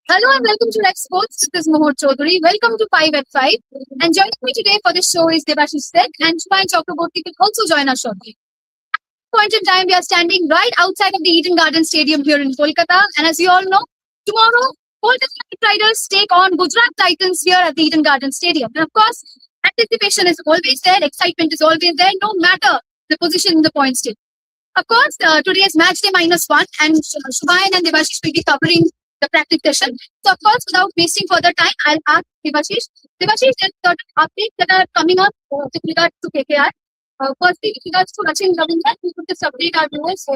Hello and welcome to Rex Sports. This is Mohor Chaudhary. Welcome to 5 at 5. And joining me today for this show is Debashish Seth and Shubhain Chakraborty will also join us shortly. Point in time, we are standing right outside of the Eden Garden Stadium here in Kolkata. And as you all know, tomorrow, Kolkata Knight Riders take on Gujarat Titans here at the Eden Garden Stadium. And of course, anticipation is always there, excitement is always there, no matter the position in the points table. Of course, today is match day -1, and Shubhain and Devashish will be covering the practice session. So, of course, without wasting further time, I'll ask Devashish. Devashish, there's certain updates that are coming up with regards to KKR. Firstly, with regards to Sachin Ravindra, we could just update our viewers.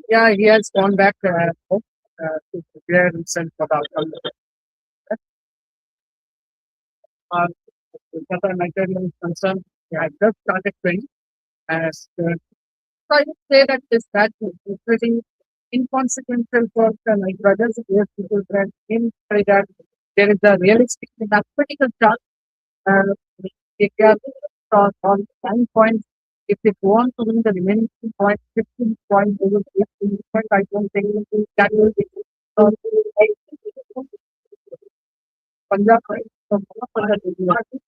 Yeah, he has gone back to prepare himself for the outcome. Uh, Kolkata Knight Riders is concerned, he has just started playing. As so I would say that this match is pretty inconsequential for the Knight Riders. Yes, people can say that there is a realistic mathematical chance. KKR on 9 points. If they go on to win the remaining 2 points, 15 points, they will get 15 points. I don't think that will be. Uh, Punjab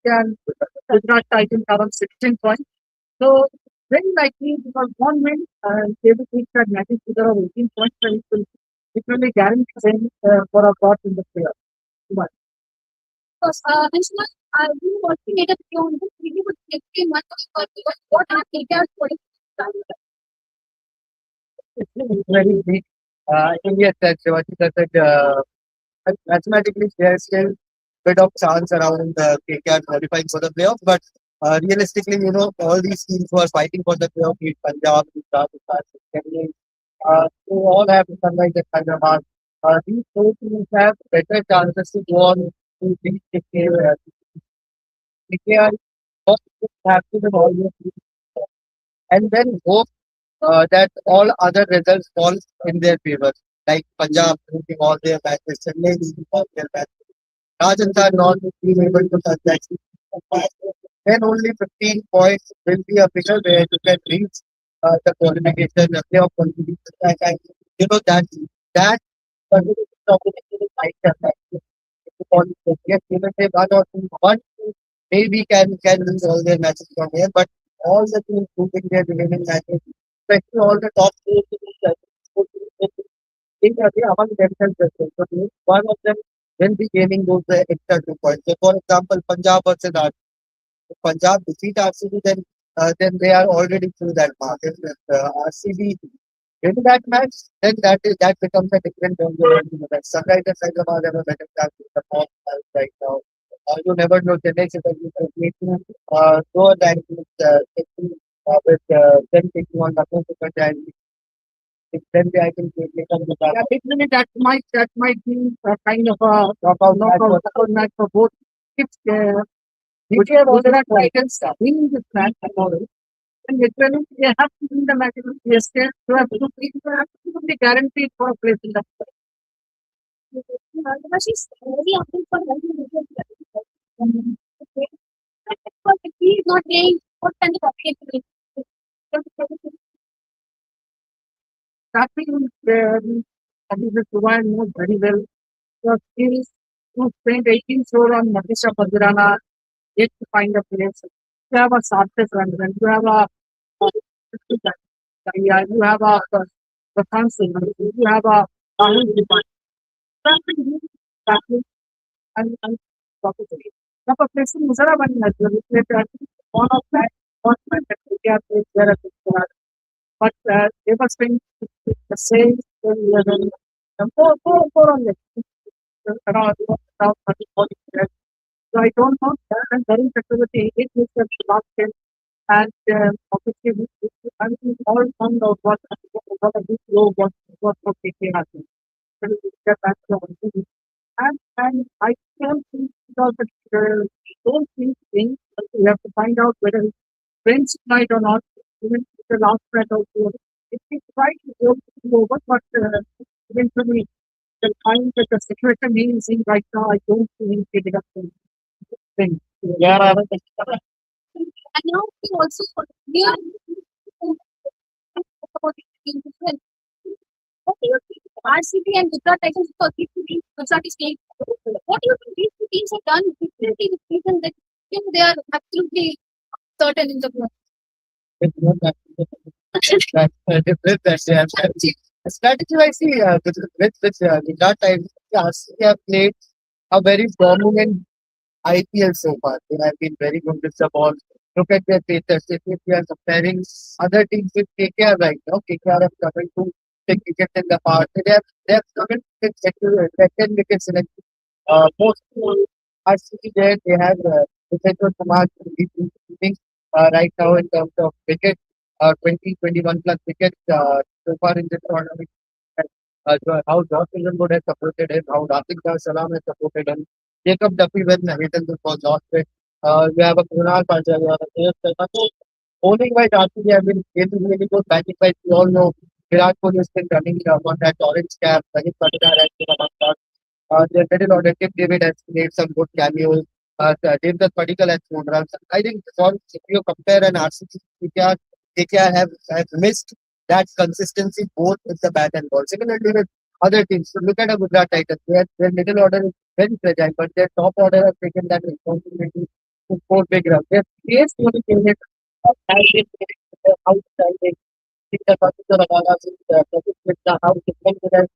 and Gujarat Titans are on 16 points. So very likely because one win, they will take that matches figure of 18 points, and it will be guaranteed them for a spot in the playoff. But Because, Anshula, we were working at a video on this. We would explain what are KKR's policies. it's very big. I think yes, that Shivaji said mathematically there's still bit of chance around KKR qualifying for the playoff, but realistically, all these teams who are fighting for the playoff, be it Punjab, Rajasthan, Chennai, they all have Sunrisers Hyderabad. These four teams have better chances to go on to reach the KKR. KKR have to win all these teams and then hope that all other results fall in their favor. Like Punjab losing all their matches, Chennai losing all their matches. Rajasthan not being able to touch that. Then only 15 points will be a figure where you can reach the qualification, the playoff qualification. And that qualification combination is like that. Yes, you may say one maybe can lose all their matches from here, but all the teams losing their remaining matches, especially all the top three teams, think are they among themselves as well. So one of them will be gaining those extra 2 points. So for example, Punjab versus RCB. If Punjab defeat RCB, then they are already through that mark. If RCB win that match, then that becomes a different game. Sunrisers Hyderabad have a better chance with the form right now. You never know. Chennai Super Giants lower rankings with them taking on Lucknow Super Giants. Then I think they become the yeah, basically that might be a kind of a knockout match for both. If Gujarat Titans win this match tomorrow, and literally they have to win the match against CSK, so have to be absolutely guaranteed for a place in the Devashish, very often for helping but if he is not playing, what kind of update? starting I think the Suvan knows very well. The skills to spend 18 crore on Matisha Padirana yet to find a place. You have a Sarthak Ranjan, you have a yeah, you have a Prashant Singh, you have a Rahul Tripathi. And property. The population is a one natural. One of that, one that we are there at the but they were spending the same level. Four on it. Around 30, 40 years. So I don't know that and very security it is the last step and obviously I think all found out what a big low what taking happened. So we get back to our thing. And I don't think because don't think things but we have to find out whether it's French tonight or not. Even the last night also. If we try to go over, but eventually the time that the situation is in right now, I don't see him getting up to things. Yeah, I think And now we also we are about the team as well. What do you think? RCB and Gujarat Titans for Gujarat is playing What do you think these two teams have done differently this season that they are absolutely certain in the group? It's not that different that they have strategy. Strategy, I see with Gujarat Titans, yes, they have played a very dominant IPL so far. They have been very good with the ball. Look at their paces. If we are comparing other teams with KKR right now, KKR have coming to take wickets in the past. They have coming to take 10 wickets in a most RCB there they have Vijay Kumar leading right now in terms of wickets, 20, 21 plus wickets so far in this tournament. How Josh Wood has supported him, how Rafiq Salam has supported him. Jacob Duffy when Hamilton was lost it. You have a Kunal Pandya, you have a Dev Sharma. So, bowling wise, RCB have been really good. Batting wise, we all know Virat Kohli has been running on that orange cap. Rahim Patidar has been among that. Their middle order, Tim David has made some good cameos. Devdutt Padikkal has thrown runs. I think for if you compare an RCB, KKR have missed that consistency both with the bat and ball. Similarly with other teams, so look at a Gujarat Titans. Their middle order is very fragile, but their top order has taken that responsibility to score big runs. Their pace to the unit has been outstanding. The particular analysis, Pratik Mishra, how different it has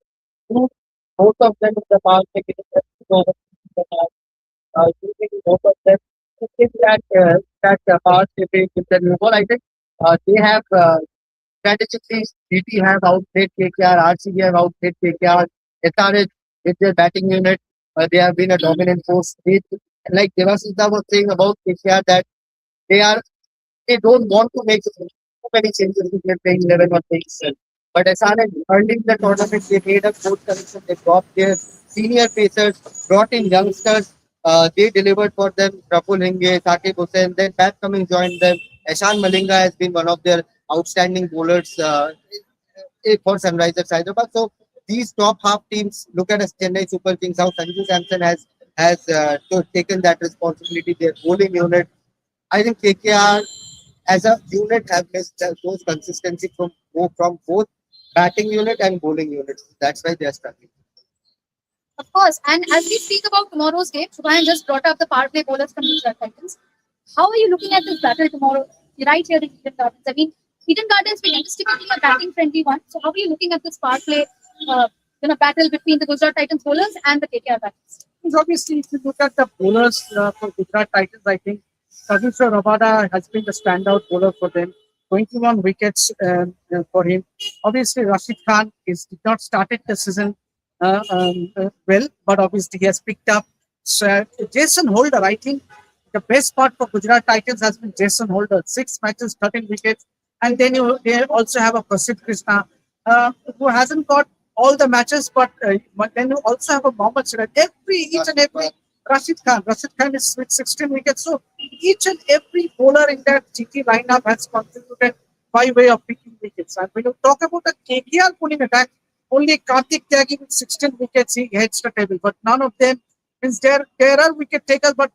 proved both of them in the past, taking the over the past, using both of them. I think that past debate with the new ball, I think they have strategically GT have outplayed KKR, RCB have outplayed KKR, SRH with their batting unit, they have been a dominant force. Like Devasita was saying about KKR that they are they don't want to make too many changes if they're playing 11 or playing 12. But as far as early in the tournament, they made a good correction. They dropped their senior pacers, brought in youngsters. They delivered for them. Praful Hinge, Saqib Hussain, then Pat Cummins joined them. Eshan Malinga has been one of their outstanding bowlers for Sunrisers Hyderabad. So these top half teams, look at us Chennai Super Kings, how Sanju Samson has taken that responsibility. Their bowling unit, I think KKR as a unit have missed those consistency from both batting unit and bowling unit. That's why they are struggling. Of course, and as we speak about tomorrow's game, Subhayan just brought up the power play bowlers from Gujarat Titans. How are you looking at this battle tomorrow, right here in Eden Gardens? I mean, Eden Gardens is typically a batting friendly one. So how are you looking at this power play, uh, battle between the Gujarat Titans bowlers and the KKR batters? Because obviously, if you look at the bowlers for Gujarat Titans, I think Kavishwar Rabada has been the standout bowler for them. 21 wickets for him. Obviously, Rashid Khan did not started the season well, but obviously he has picked up. So, Jason Holder, I think the best part for Gujarat Titans has been Jason Holder. 6 matches, 13 wickets. And then they also have a Prasidh Krishna who hasn't got all the matches, but then you also have a Mohammad Siraj. Each and every Rashid Khan is with 16 wickets. So each and every bowler in that GT lineup has contributed by way of picking wickets. And when you talk about the KKR bowling attack, only Karthik Tyagi with 16 wickets he heads the table, but none of them means there are wicket takers, but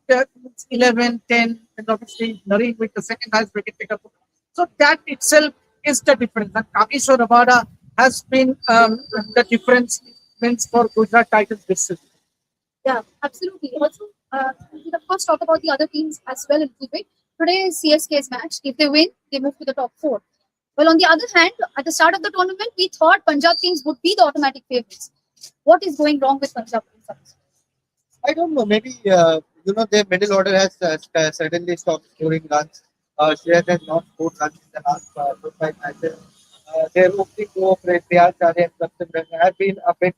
11, 10, and obviously Nareen with the second highest wicket taker. So that itself is the difference. And Kageshwar Rabada has been the difference means for Gujarat Titans this season. Yeah, absolutely. Also, we'll of course talk about the other teams as well a little bit. Today is CSK's match. If they win, they move to the top four. Well, on the other hand, at the start of the tournament, we thought Punjab Kings would be the automatic favorites. What is going wrong with Punjab Kings? I don't know. Maybe their middle order has certainly stopped scoring runs. Shreyas has not scored runs in the last 4 5 matches. Their opening go for Priyas Chare and Kaptan have been a bit,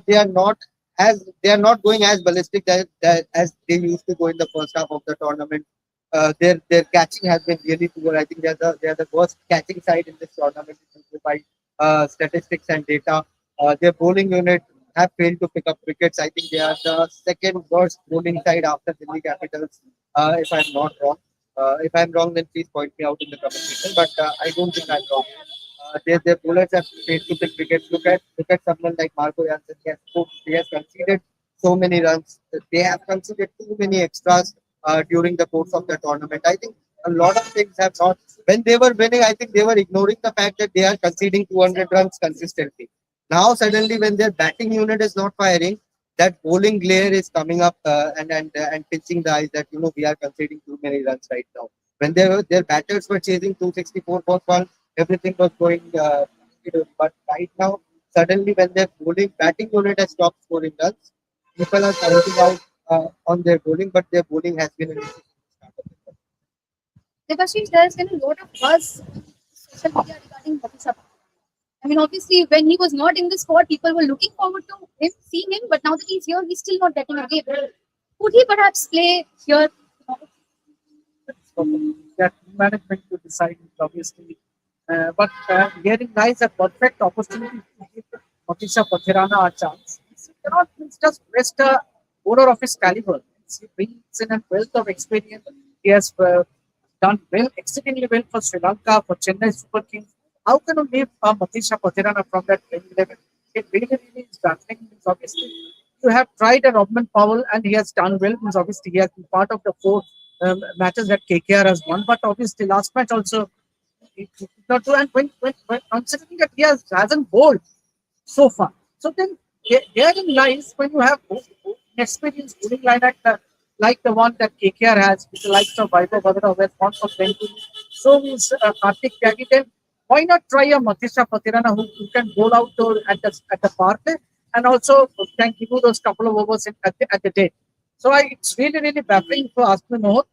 they are not going as ballistic as they used to go in the first half of the tournament. Their catching has been really poor. I think they are the worst catching side in this tournament by statistics and data. Their bowling unit have failed to pick up wickets. I think they are the second worst bowling side after Delhi Capitals, if I'm not wrong. If I'm wrong, then please point me out in the comment section. But I don't think I'm wrong. Their bowlers have failed to pick wickets. Look at someone like Marco Jansen. He has conceded so many runs. They have conceded too many extras during the course of the tournament. I think a lot of things have not. When they were winning, I think they were ignoring the fact that they are conceding 200 runs consistently. Now, suddenly, when their batting unit is not firing, that bowling glare is coming up and pinching the eyes that we are conceding too many runs right now. When their batters were chasing 264 for fun, everything was going good. But right now, suddenly when their bowling batting unit has stopped scoring runs, people are counting out on their bowling, but their bowling has been an issue. Devashish, there has been a lot of buzz on social media regarding Bhatisha. I mean, obviously, when he was not in the squad, people were looking forward to him, seeing him. But now that he's here, he's still not getting a game. Could he perhaps play here? So that management to decide it, obviously. But herein lies a perfect opportunity to give Matisha Pathirana a chance. He cannot just waste a bowler of his caliber. He brings in a wealth of experience. He has done well, exceedingly well for Sri Lanka, for Chennai Super Kings. How can you leave Matisha Pathirana from that playing level? It really is baffling. Means obviously, you have tried a Robin Powell and he has done well. Means obviously, he has been part of the four matches that KKR has won. But obviously, last match also he did not do. And when considering that he hasn't bowled so far. So then therein lies when you have experienced bowling line like the one that KKR has, with the likes of Vaibhav Badra, who has gone for 20. So is Kartik Tyagi. Then why not try a Matisha Patirana who can bowl out at the power play and also can give you those couple of overs at the day. So it's really baffling to ask me no.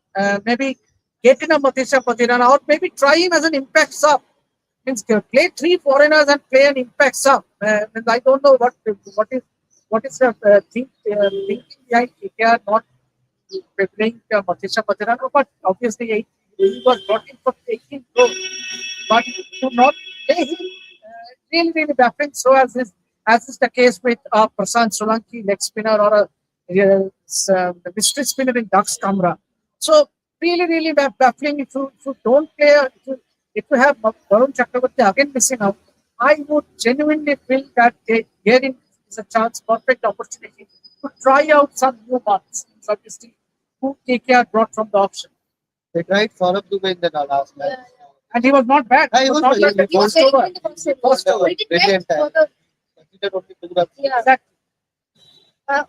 Maybe get in a Matisha Patirana or maybe try him as an impact sub means play three foreigners and play an impact sub. Means I don't know what is the thinking behind KKR not playing Matisha Patirano, but obviously he was brought in for taking role, but to not play him really baffling. So as is the case with Prasant Solanki, leg spinner, or a mystery spinner in Dax Kamra. So really baffling if you don't play. If you have Varun Chakravarti again missing out, I would genuinely feel that herein is a chance, perfect opportunity to try out some new ones. Obviously, who KKR brought from the auction. They tried Saurabh Dubey in the last match. And he was not bad. Yeah, he was not very- bad. he was First over. very good in the first over. First over. But it did Brilliant well time. for the Considered only two runs. yeah. Exactly.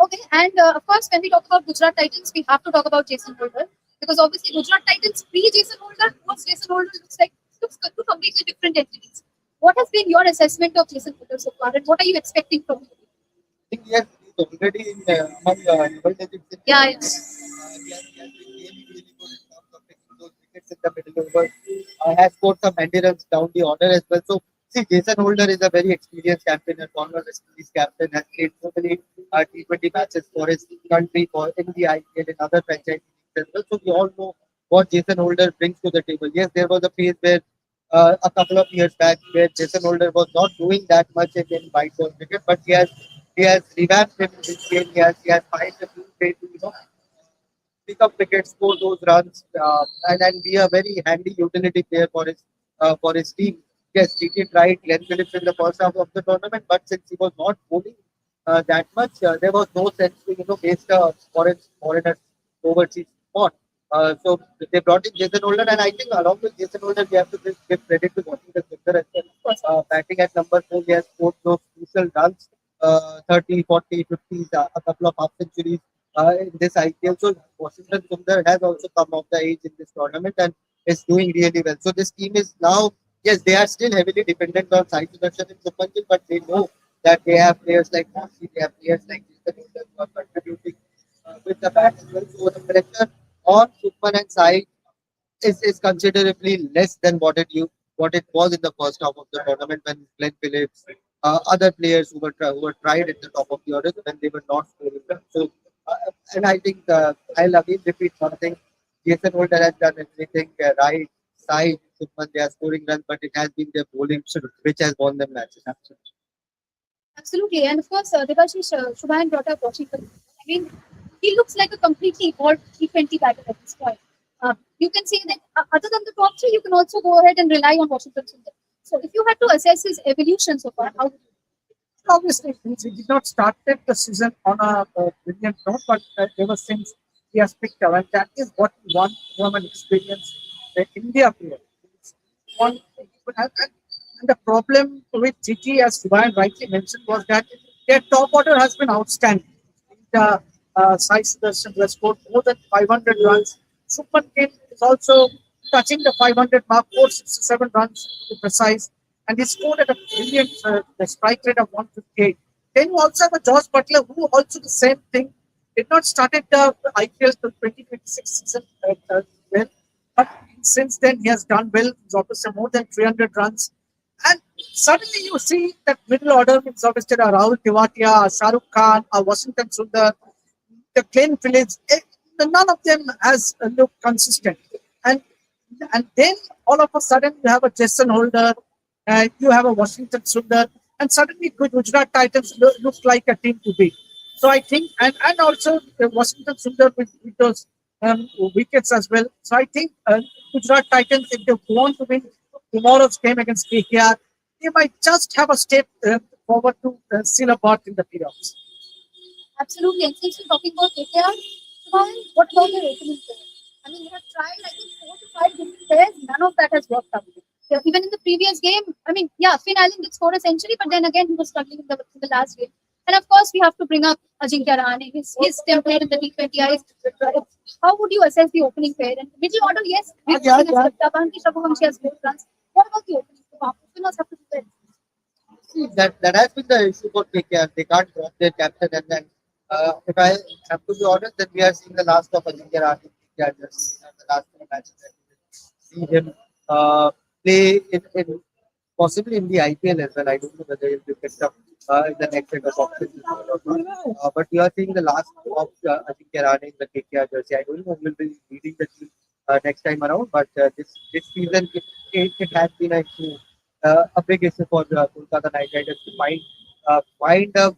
Okay, and of course, when we talk about Gujarat Titans, we have to talk about Jason Holder because obviously Gujarat Titans pre Jason Holder, post Jason Holder looks two completely different entities. What has been your assessment of Jason Holder so far, and what are you expecting from him? I think he's already in among double digits. Yeah, yeah. He has been really good in terms of picking those wickets in the middle overs. Has scored some handy runs down the order as well. So, see, Jason Holder is a very experienced captain and former West Indies captain. Has played so many T20 matches for his country, for in the IPL and other franchise leagues as well. So, we all know what Jason Holder brings to the table. Yes, there was a phase where a couple of years back where Jason Holder was not doing that much in white ball cricket, but he has revamped his game. He has found a new way to pick up wickets, score those runs, and be a very handy utility player for his team. Yes, he did right Glenn Phillips in the first half of the tournament, but since he was not bowling that much, there was no sense to waste a foreigner overseas spot. So they brought in Jason Holder, and I think along with Jason Holder, we have to give credit to Washington Sundar as well. Batting at number 4, he has scored those crucial runs, 30, 40, 50s, a couple of half centuries in this IPL. So Washington Sundar has also come of the age in this tournament and is doing really well. So this team is now, yes, they are still heavily dependent on Sai Sudarshan and Shubman Gill, but they know that they have players like Moshi, they have players like Jason Holder who are contributing with the bat as well. So the pressure on Shubman and Sai is considerably less than what it was in the first half of the tournament when Glenn Phillips, other players who were tried at the top of the order when they were not scoring them. So, and I think I'll again repeat something. Jason Holder has done everything right. Side, Shubman, they are scoring runs, but it has been their bowling which has won them matches. Absolutely, and of course, Devashish Shubhan brought up Washington. I mean, he looks like a completely evolved T20 batter at this point. You can say that other than the top three, you can also go ahead and rely on Washington Sundar. So, if you had to assess his evolution so far, how would you? Obviously, he did not start the season on a brilliant note, but ever since he has picked up, and that is what we want from an experienced India player. It's one, and the problem with GT, as Subhayan rightly mentioned, was that their top order has been outstanding. Sai Sudarshan, who has scored more than 500 runs. Superman Gill is also touching the 500 mark, 467 runs to be precise, and he scored at a brilliant the strike rate of 158. Then you also have a Josh Butler, who also the same thing did not start at the IPL till 2026 season well, but since then he has done well. He's obviously more than 300 runs. And suddenly you see that middle order means obviously Rahul Tewatia, Shah Rukh Khan, Washington Sundar, the Glenn Phillips, none of them has looked consistent. And and then all of a sudden you have a Jason Holder, you have a Washington Sundar, and suddenly Gujarat Titans look like a team to beat. So I think, and also Washington Sundar with those wickets as well. So I think Gujarat Titans, if they want to win tomorrow's game against KKR, they might just have a step forward to seal a berth in the playoffs. Absolutely. And since we're talking about KKR, Suman, what about their opening pair? I mean, they have tried, I think, 4 to 5 different pairs. None of that has worked out. Yeah, even in the previous game, I mean, yeah, Finn Allen did score a century, but then again, he was struggling in the last game. And of course, we have to bring up Ajinkya Rahane, his template in the T20Is. How would you assess the opening pair? And middle order, yes, we're Yeah, looking yeah. at Tabanki Shabuhamshi has great runs. What about the opening? Spinners have to do well. See, that has been the issue for KKR. They can't drop their captain, and then if I have to be honest, then we are seeing the last of Ajinkya Rahane in KKR jersey, and the last 2 matches that we will see him play in possibly in the IPL as well. I don't know whether he'll be picked up in the next set of options or not. But you are seeing the last of Ajinkya Rahane in the KKR jersey. I don't know who will be leading the team next time around, but this season it has been a issue, a big issue for the Kolkata Knight Riders to find a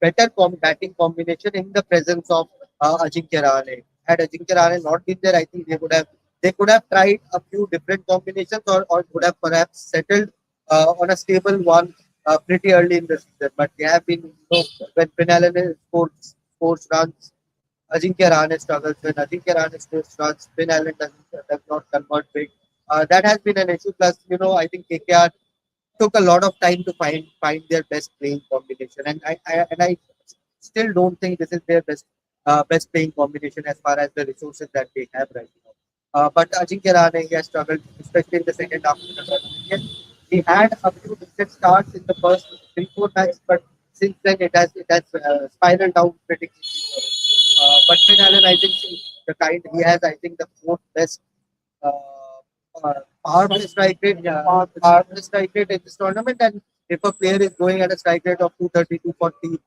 better batting combination in the presence of Ajinkya Rahane. Had Ajinkya Rahane not been there, I think they could have tried a few different combinations, or could have perhaps settled on a stable one pretty early in the season. But they have been, when Penalane scores runs, Ajinkya Rahane struggles. When Ajinkya Rahane scores runs, Penalane does not convert big. That has been an issue. Plus, I think KKR took a lot of time to find their best playing combination, and I still don't think this is their best playing combination as far as the resources that they have right now. But Ajinkya Rahane, he has struggled, especially in the second half of the tournament. Yes, he had a few decent starts in the first 3-4 matches, but since then it has spiraled down pretty quickly for him. But Finn Allen, I think the kind he has, I think the fourth best uh, power play strike rate, power play strike rate in this tournament. And if a player is going at a strike rate of 230, 240,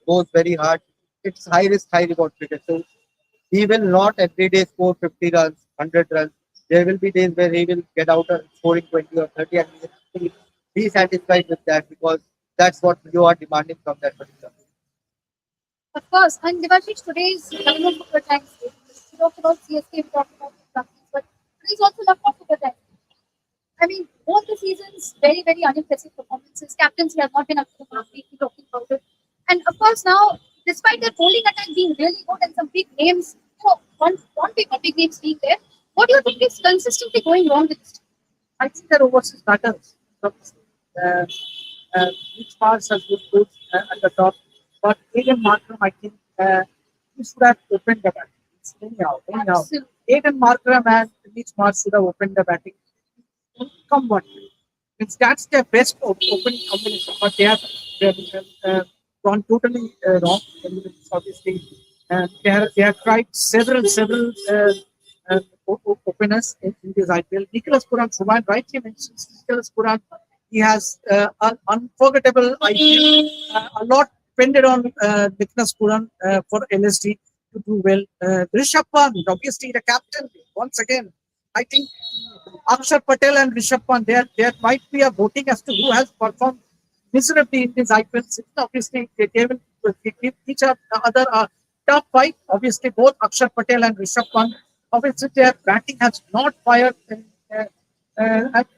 goes very hard, it's high risk, high reward cricket. So he will not every day score 50 runs, 100 runs. There will be days where he will get out scoring 20 or 30, and he will be satisfied with that, because that's what you are demanding from that particular player. Of course, and Devashish, today's Lucknow Super Giants game. We talked about CSK, we talked about the Rockies, but today's also Lucknow Super Giants. I mean, both the seasons, very, very unimpressive performances. Captains have not been up to the mark. We keep talking about it. And of course, now, despite their bowling attack being really good and some big names, one big names being there, what do you think is consistently going wrong with this team? I think their overseas batters. Uh, each pass has good boots at the top, but Aiden Markram, I think, he should have opened the batting. It's anyhow. Absolutely. Aiden Markram and Mitch Marsh should have opened the batting. Come what may. That's their best opening combination, but they have gone totally wrong. Obviously, they have tried several openers in this IPL. Nicholas Puran, Suman rightly mentions Nicholas Puran. He has an unforgettable IPL. A lot depended on Nicholas Puran for LSD to do well. Rishabh Pant, obviously the captain, once again. I think Akshar Patel and Rishabh Pant, there might be a voting as to who has performed miserably in this IPL season. Obviously, they will give each other a tough fight. Obviously, both Akshar Patel and Rishabh Pant, obviously their batting has not fired. And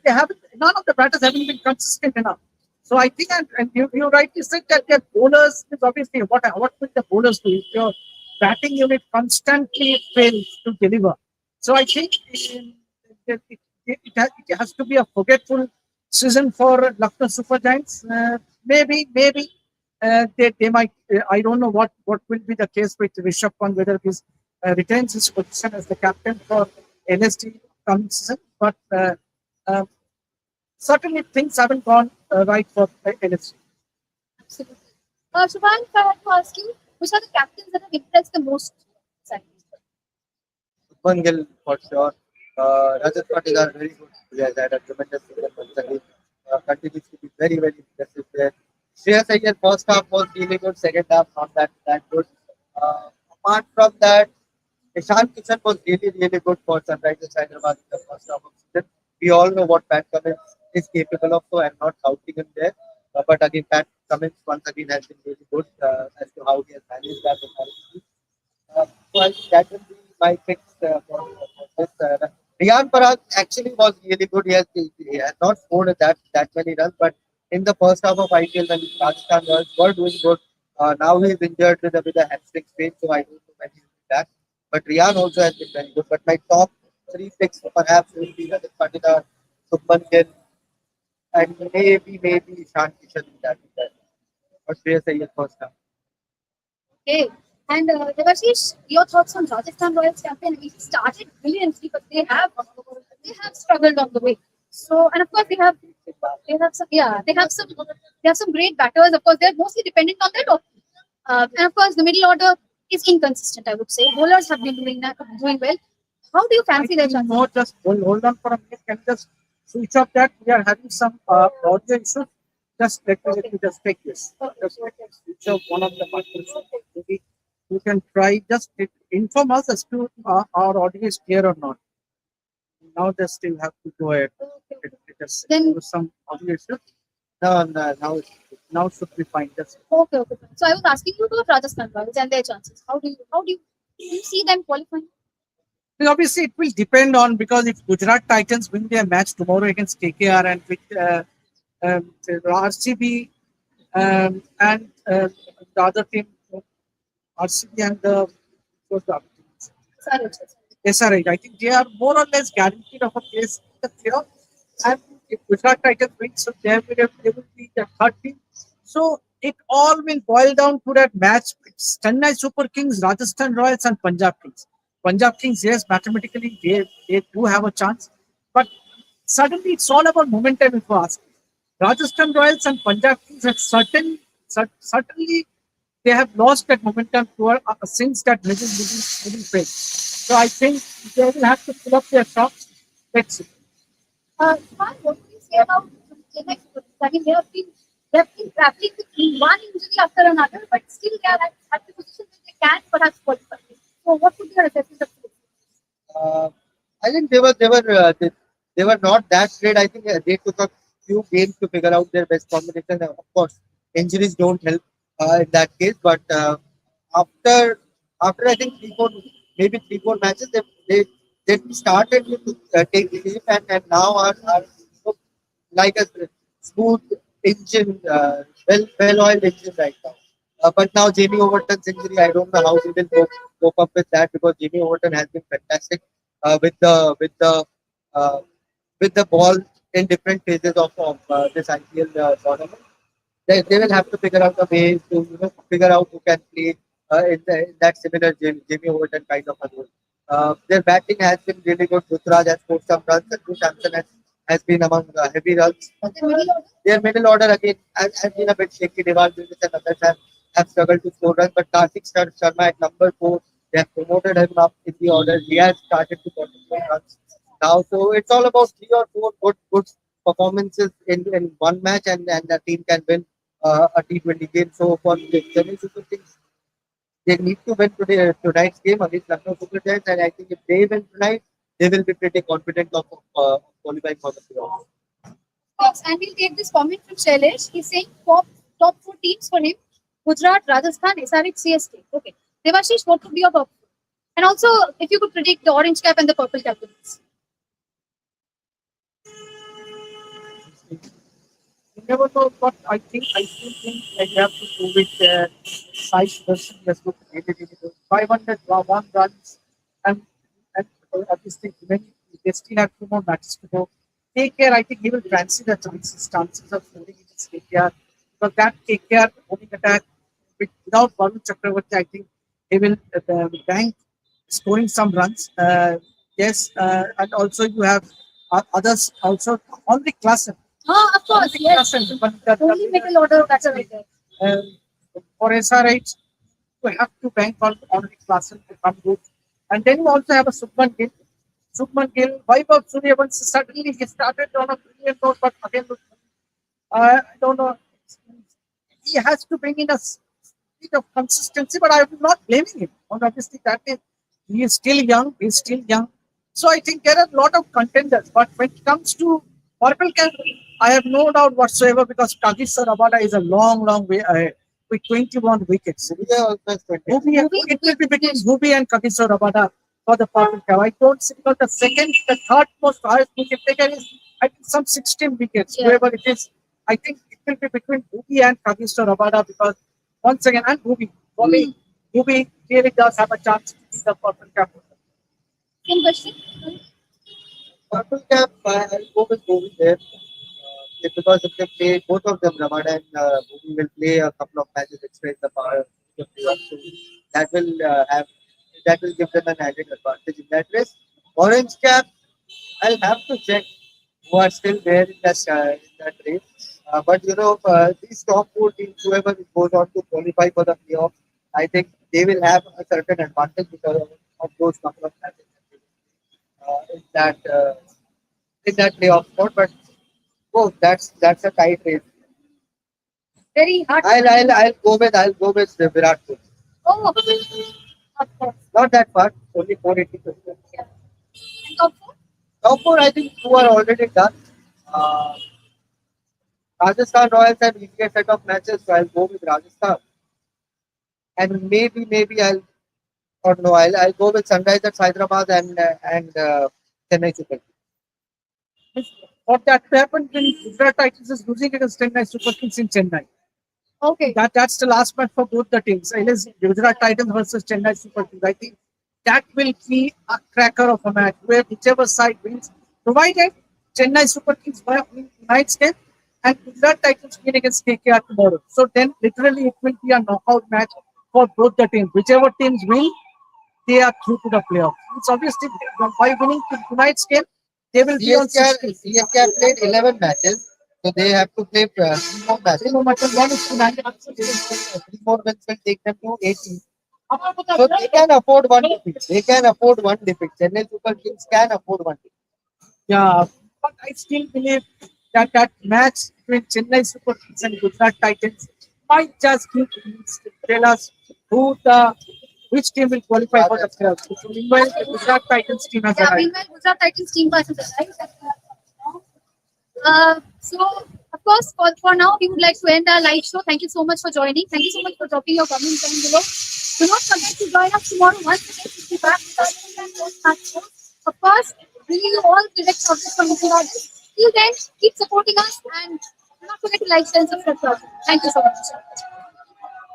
they haven't. None of the batters haven't been consistent enough. So I think, and you rightly said that their bowlers is obviously what will the bowlers do if your batting unit constantly fails to deliver. So I think it has to be a forgetful season for Lucknow Super Giants. Maybe they might. I don't know what will be the case with Rishabh Pant, whether he retains his position as the captain for LSD coming season, but uh, certainly things haven't gone right for LSD. Absolutely. Shubhan, if I had to ask you, which are the captains that have impressed the most? Sorry. One Gill for sure. Rajasthan is a very good. He has had a tremendous season once again. Continues to be very, very impressive there. Shreyas Iyer first half was really good, second half not that good. Apart from that, Ishan Kishan was really, really good for Sunrisers Hyderabad in the first half of the season. We all know what Pat Cummins is capable of, so I'm not doubting him there. But again, Pat Cummins once again has been really good as to how he has managed that entirely. So I think that will be my picks for this. Riyan Parag actually was really good. He has not scored that many runs, but in the first half of IPL when Rajasthan Royals were doing good, now he is injured with a hamstring sprain, so I don't know when he will be back. But Riyan also has been very good. But my top three picks perhaps will be Rajat Patidar, Subman Gill, and maybe Ishan Kishan in that. Or Shreyas Iyer first half. Okay. And Devashish, your thoughts on Rajasthan Royals captain? He started brilliantly, but they have struggled on the way. So, and of course they have some they have some great batters. Of course, they're mostly dependent on their top. And of course, the middle order is inconsistent. I would say bowlers have been doing well. How do you I fancy their think chances? no, just hold on for a minute. Can you just switch off that? We are having some audio issues. Just let me just take this. Just switch off one of the buttons. Maybe you can try. Just inform us as to our audio is clear or not. Now just still have to go ahead. Just Then there was some audio issues. No, Now should be fine. Just okay. So I was asking you about Rajasthan Royals and their chances. How do you see them qualifying? well, obviously, it will depend on because if Gujarat Titans win their match tomorrow against KKR and with RCB and the other team, RCB and what's the other team? Sorry. SRH. I think they are more or less guaranteed of a place in the playoff. And if Gujarat Titans win, so they will be the third team. So it all will boil down to that match. It's Chennai Super Kings, Rajasthan Royals, and Punjab Kings. Punjab Kings, yes, mathematically they do have a chance, but suddenly it's all about momentum. If you ask me. Rajasthan Royals and Punjab Kings have certainly they have lost that momentum since that middle phase. So I think they will have to pull up their socks. Let's see. Fine, what do you say about Chennai Super Kings? I mean, they have been grappling with one injury after another, but still they are at the position that they can perhaps qualify. So, what would be your assessment of this? Uh, I think they were not that great. I think they took a few games to figure out their best combination. Of course, injuries don't help in that case. But after after I think maybe 3 4 matches, they started to take shape and now are like a smooth engine, well oiled engine right now. But now Jamie Overton's injury, I don't know how he will cope up with that because Jamie Overton has been fantastic uh, uh, with the ball in different phases of this IPL tournament. They will have to figure out a way to figure out who can play in that similar Jamie Overton kind of a role. Their batting has been really good. Rutraj has scored some runs, and Bruce Hampson has been among heavy runs. Their middle order again has been a bit shaky. Deval Davis and others have struggled to score runs, but Karthik Sharma at number 4, they have promoted him up in the order. He has started to contribute runs now. So it's all about 3 or 4 good performances in one match, and the team can win a T20 game. So for the Chennai Super Kings, they need to win tonight's game against Lucknow Super Giants, and I think if they win tonight, they will be pretty confident of qualifying for the playoffs. Yes, and we'll take this comment from Shailesh. He's saying top four teams for him: Gujarat, Rajasthan, SRH, CSK. Okay. Devashish, what would be your top four? And also, if you could predict the orange cap and the purple cap winners. You never know, but I still think that you have to go with size person just look really good. 501 runs and obviously when they still have 2 more matches to go. Take care, I think he will fancy the chances of scoring against KKR. Because that KKR opening attack without Varun Chakravarti, I think he will bank scoring some runs. Yes, and also you have others also on the class. Oh, of course, yes. But the Only middle order batter right there. uh, for SRH, you have to bank on the class to come good. And then you also have a Subman Gill. Subman Gill, Vaibhav Suryavanshi, suddenly he started on a brilliant note, but again, I don't know. He has to bring in a bit of consistency, but I am not blaming him. And obviously, that is he is still young. He is still young. So I think there are a lot of contenders. But when it comes to Purple Cap, I have no doubt whatsoever because Kagiso Rabada is a long, long way ahead with 21 wickets. Yeah, almost 20. It will be between Hubi and Kagiso Rabada for the Purple Cap. I don't see because the third most highest wicket taker is I think some 16 wickets. Yeah. Whoever it is, I think it will be between Hubi and Kagiso Rabada because once again, and Hubi. For me, Hubi really does have a chance to be the Purple Cap. Same question. Purple Cap, I'll go with Bhuvi there. Because if they play, both of them, Ramada and Bhuvi will play a couple of matches extra in the power. So that will that will give them an added advantage in that race. Orange Cap, I'll have to check who are still there in that race. But these top four teams, whoever goes on to qualify for the playoff, I think they will have a certain advantage because of those couple of matches in that playoff spot. But that's a tight race. Very hard. I'll go with the Virat Kohli. Oh, of course. Not that far, only 480%. Yeah. And top four? Top four, I think two are already done. Uh, Rajasthan Royals have easier set of matches, so I'll go with Rajasthan. And maybe or no, I'll go with Sunrisers Hyderabad and Chennai Super Kings. What that happened when Gujarat Titans is losing against Chennai Super Kings in Chennai. Okay. That's the last match for both the teams. It is Gujarat Titans versus Chennai Super Kings. I think that will be a cracker of a match where whichever side wins, provided Chennai Super Kings win tonight's game and Gujarat Titans win against KKR tomorrow. So then literally it will be a knockout match for both the teams. Whichever teams win, they are through to the playoff. It's obviously by winning tonight's game, they will be on 60. CSK have played 11 matches, so they have to play 3 more matches. So much of one is tonight. 3 more wins will take them to 18. So they can afford one defeat. They can afford one defeat. Chennai Super Kings can afford one defeat. Yeah, but I still believe that match between Chennai Super Kings and Gujarat Titans might just tell us which team will qualify for the playoffs. So meanwhile, the Gujarat Titans team has Yeah, arrived. meanwhile, Gujarat Titans team versus us, right? So, of course, for now, we would like to end our live show. Thank you so much for joining. Thank you so much for dropping your comments down below. Do not forget to join us tomorrow once again. We'll be back with our show. Of course, bringing you all direct coverage from Gujarat. Till then, keep supporting us and do not forget to like, share, and subscribe. Thank you so much.